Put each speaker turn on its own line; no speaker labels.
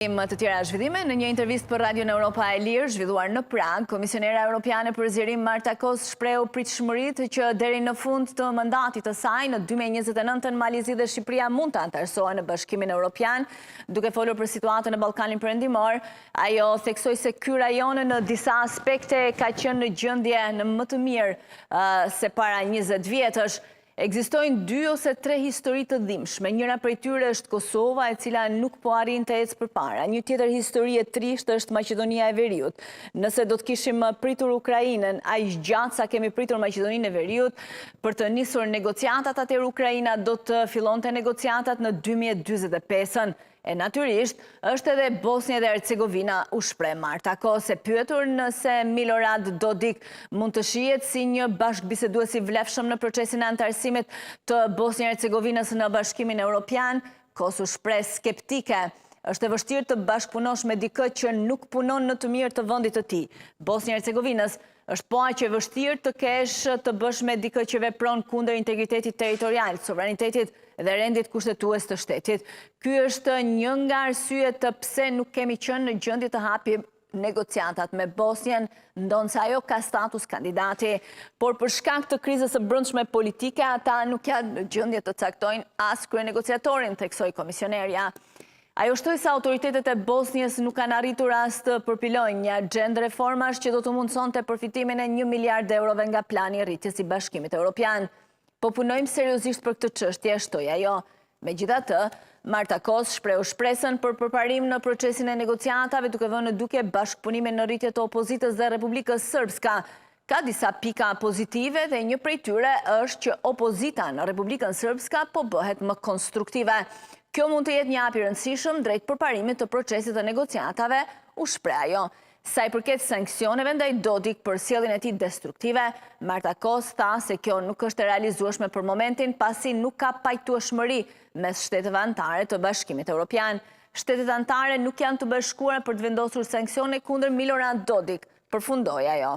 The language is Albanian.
Të tjera zhvillime, në një intervist për Radio në Europa e Lirë, zhvilluar në Prag, Komisionera Europiane për Zgjerim Marta Kos shpreu pritshmëritë që deri në fund të mandatit të saj në 2029 Malizi dhe Shqipëria mund të anëtarësohen në Bashkimin Evropian. Duke folur për situatën në Ballkanin Perëndimor, ajo theksoi se ky rajon në disa aspekte ka qenë në gjendje në më të mirë se para 20 vjetësh. Ekzistojnë 2 ose 3 histori të dhimbshme. Njëra prej tyre është Kosova, e cila nuk po arrin të ecë përpara. Një tjetër histori e trisht është Maqedonia e Veriut. Nëse do të kishim pritur Ukrainën aq gjatë sa kemi pritur Maqedoninë e Veriut për të nisur negociatat, atëherë Ukraina do të fillonte negociatat në 2045-ën. E natyrisht, është edhe Bosnia dhe Hercegovina, u shpreh Marta Kos, e pyetur nëse Milorad Dodik mund të shihet si një bashkëbisedues i vlefshëm në procesin e anëtarësimit të Bosnia-Hercegovinës në Bashkimin Evropian. Kos u shpreh skeptike. Është e vështirë të bashkëpunosh me dikë që nuk punon në të mirë të vendit të tij. Bosnia-Hercegovinës është po aq e vështirë të kesh të bësh me dikë që vepron kundër integritetit territorial, sovranitetit dhe rendit kushtetues të shtetit. Ky është një nga arsyet të pse nuk kemi qenë në gjendje të hapim negociatat me Bosnjën, ndonse ajo ka status kandidati, por për shkak të krizës së brendshme politike, ata nuk janë në gjendje të caktojnë as kryenegociatorin, theksoi komisionerja. Ajo shtoi se autoritetet e Bosnjës nuk kanë arritur as të përpilojnë një agjendë reformash që do të mundsonte përfitimin e 1 miliard eurove nga plani i rritjes i Bashkimit Evropian. Po punojmë seriozisht për këtë çështje, shtoi ajo. Megjithatë, Marta Kos shpreu shpresën për përparim në procesin e negociatave, duke vënë në duke bashkëpunimin në rritje të opozitës dhe Republikës Sërbska. Ka disa pika pozitive dhe një prej tyre është që opozita në Republikën Sërbska po bëhet më konstruktive. Kjo mund të jetë një hap i rëndësishëm drejt përparimit të procesit të negociatave, u shpreh ajo. Sa i përket sanksioneve ndaj Dodik për sjelljen e tij destruktive, Marta Kos tha se kjo nuk është e realizueshme për momentin, pasi nuk ka pajtueshmëri mes shteteve anëtare të Bashkimit Evropian. Shtetet anëtare nuk janë të bashkuara për të vendosur sanksione kundër Milorad Dodik, përfundoi ajo.